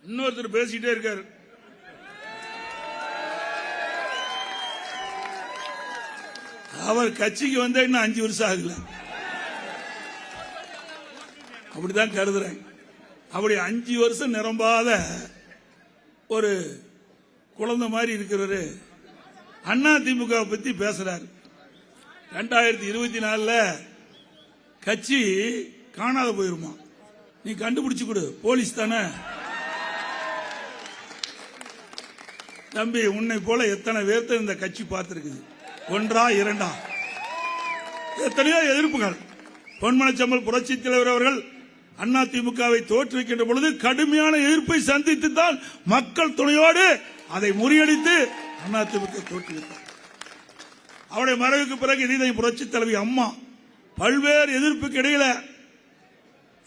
இன்னொருத்தர் பேசிட்டே இருக்காரு. அவர் கட்சிக்கு வந்த இன்னும் 5 வருஷம் ஆகல. அப்படிதான் கருதுறேன். அப்படி 5 வருஷம் நிரம்பாத ஒரு குழந்தை மாதிரி இருக்கிறவரு அதிமுக பத்தி பேசுறாரு. 2024 கட்சி காணாத போயிருமா? நீ கண்டுபிடிச்சு கொடு, போலீஸ் தானே. தம்பி, உன்னை போல எத்தனை பேர்த்த இந்த கட்சி பார்த்திருக்குது? ஒன்றா இரண்டா? எத்தனையோ எதிர்ப்புகள். பொன்மனச்செம்மல் புரட்சி தலைவர் அவர்கள் அதிமுகவை தோற்றுவிக்கின்ற பொழுது கடுமையான எதிர்ப்பை சந்தித்து தான் மக்கள் துணையோடு அதை முறியடித்து அதிமுக தோற்றுவித்தார். அவருடைய மறைவுக்கு பிறகு இதய புரட்சி தலைவி அம்மா பல்வேறு எதிர்ப்புக்கு இடையில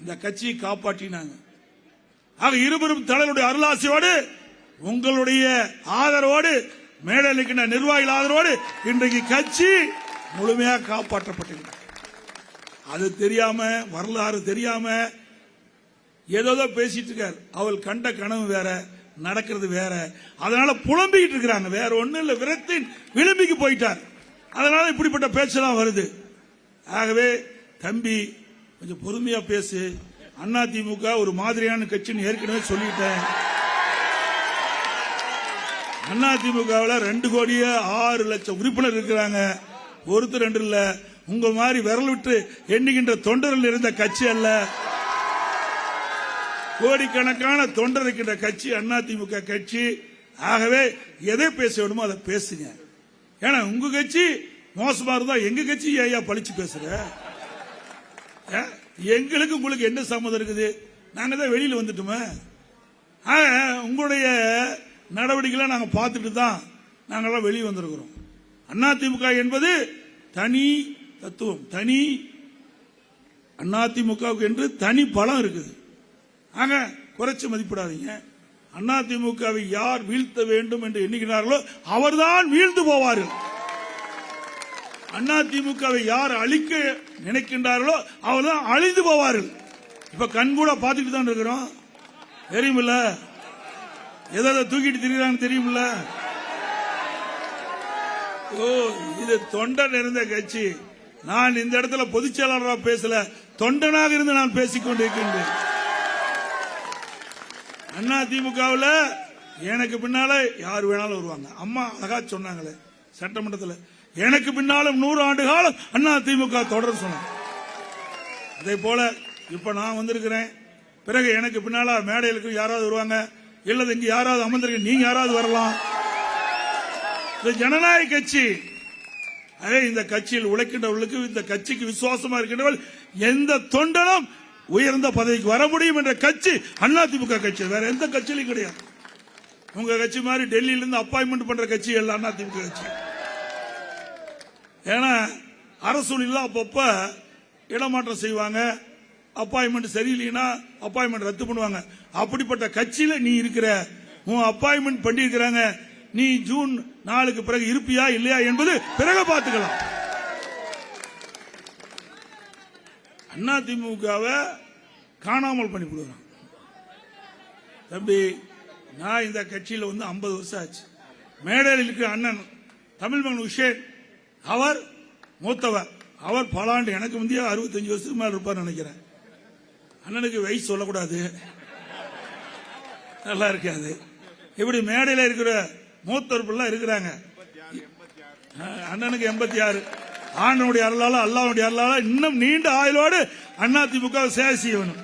இந்த கட்சியை காப்பாற்றினாங்க. ஆக இருவரும் தலைவருடைய அருளாசியோடு, உங்களுடைய ஆதரவோடு, மேடையில் நிர்வாகிகள் ஆதரவோடு இன்றைக்கு கட்சி முழுமையாக காப்பாற்றப்பட்டிருக்கிறது. அது தெரியாம, வரலாறு தெரியாம ஏதோ பேசிட்டு இருக்காரு. அவள் கண்ட கனவு வேற, நடக்கிறது வேற. அதனால புலம்பிக்கிட்டு இருக்கிறாங்க. வேற ஒண்ணு இல்ல, விரத்தின் விளிம்பிக்கு போயிட்டார். அதனால இப்படிப்பட்ட பேச்செல்லாம் வருது. ஆகவே தம்பி, கொஞ்சம் பொறுமையா பேசு. அதிமுக ஒரு மாதிரியான கட்சின்னு ஏற்கனவே சொல்லிட்டேன். அதிமுகவில் 2,06,00,000 உறுப்பினர் இருக்கிறாங்க. ஒருத்தர் 2 இல்ல. உங்க மாதிரி விரல் விட்டு எண்ணுகின்ற தொண்டர்கள் இருந்த கட்சி அல்ல. கோடிக்கணக்கான தொண்டர் இருக்கின்ற கட்சி அதிமுக கட்சி. ஆகவே எதை பேச வேணுமோ அதை பேசுங்க. ஏன்னா உங்க கட்சி மோசமா இருந்தா எங்க கட்சி ஐயா பழிச்சு பேசுற? எங்களுக்கு உங்களுக்கு என்ன சம்மதம் இருக்குது? நாங்க தான் வெளியில வந்துட்டோமே. உங்களுடைய நடவடிக்கைகளை நாங்க பார்த்துட்டு தான் நாங்கெல்லாம் வெளியே வந்திருக்கிறோம். அதிமுக என்பது தனி தத்துவம், தனி அதிமுகவுக்கு என்று தனி பலம் இருக்குது. ஆக குறைச்சு மதிப்பிடாதீங்க. அதிமுகவை யார் வீழ்த்த வேண்டும் என்று எண்ணுகிறார்களோ அவர்தான் வீழ்ந்து போவார்கள். அதிமுகவை யார் அழிக்க நினைக்கின்றார்களோ அவர்தான் அழிந்து போவார்கள். இப்ப கண் கூட பார்த்துட்டு தான் இருக்கிறோம். தெரியுமில்ல, எதை தூக்கிட்டு திரிகிறான்னு தெரியுமில்ல. ஓ, இது தொண்டன் இருந்த கட்சி. நான் இந்த இடத்துல பொதுச் செயலாளராக பேசல, தொண்டனாக இருந்து நான் பேசிக் கொண்டிருக்கின்றேன். அதிமுகவில் எனக்கு பின்னால யார் வேணாலும் வருவாங்க. அம்மா அழகா சொன்னாங்களே சட்டமன்றத்தில், எனக்கு பின்னாலும் 100 ஆண்டு காலம் அதிமுக தொடர் சொன்னாங்க. அதே போல இப்ப நான் வந்திருக்கிறேன். பிறகு எனக்கு பின்னால மேடைகளுக்கு யாராவது வருவாங்க, இல்லது இங்க யாராவது அமர்ந்திருக்க, நீங்க யாராவது வரலாம். இது ஜனநாயக கட்சி. இந்த கட்சியில் உழைக்கின்றவர்களுக்கு, இந்த கட்சிக்கு விசுவாசமா இருக்கின்றவர்கள் எந்த தொண்டனும் உயர்ந்த பதவிக்கு வர முடியும் என்ற கட்சி அதிமுக கட்சி. வேற எந்த கட்சியிலும் கிடையாது. உங்க கட்சி மாதிரி டெல்லியிலிருந்து அப்பாயின்மெண்ட் பண்ற கட்சி எல்லாம் அதிமுக கட்சி. ஏன்னா அரசு அப்பப்ப இடமாற்றம் செய்வாங்க. அப்பாயின்மெண்ட் சரியில்லைன்னா அப்பாயின்மெண்ட் ரத்து பண்ணுவாங்க. அப்படிப்பட்ட கட்சியில நீ இருக்கிற, உன் அப்பாயின்மெண்ட் பண்ணி இருக்கிறாங்க. நீ ஜூன் 4க்கு பிறகு இருப்பியா இல்லையா என்பது பிறகு பார்த்துக்கலாம். அதிமுகவை காணாமல் பண்ணி விடுவாங்க. தம்பி, நான் இந்த கட்சியில் 50 வருஷம் ஆச்சு. மேடையில் இருக்கிற அண்ணன் தமிழ்மகன் உஷேன், அவர் மூத்தவர். அவர் பல ஆண்டு, எனக்கு முந்தைய 65 வருஷத்துக்கு மேல இருப்பார் நினைக்கிறேன். அண்ணனுக்கு வயசு சொல்லக்கூடாது, நல்லா இருக்காது. இப்படி மேடையில் இருக்கிற மூத்தவர்கள் இருக்கிறாங்க. அண்ணனுக்கு 86. ஆண்டனுடைய அருளால, அல்லாஹ்வுடைய அருளால இன்னும் நீண்ட ஆயுளோடு அதிமுக சேவை செய்யணும்.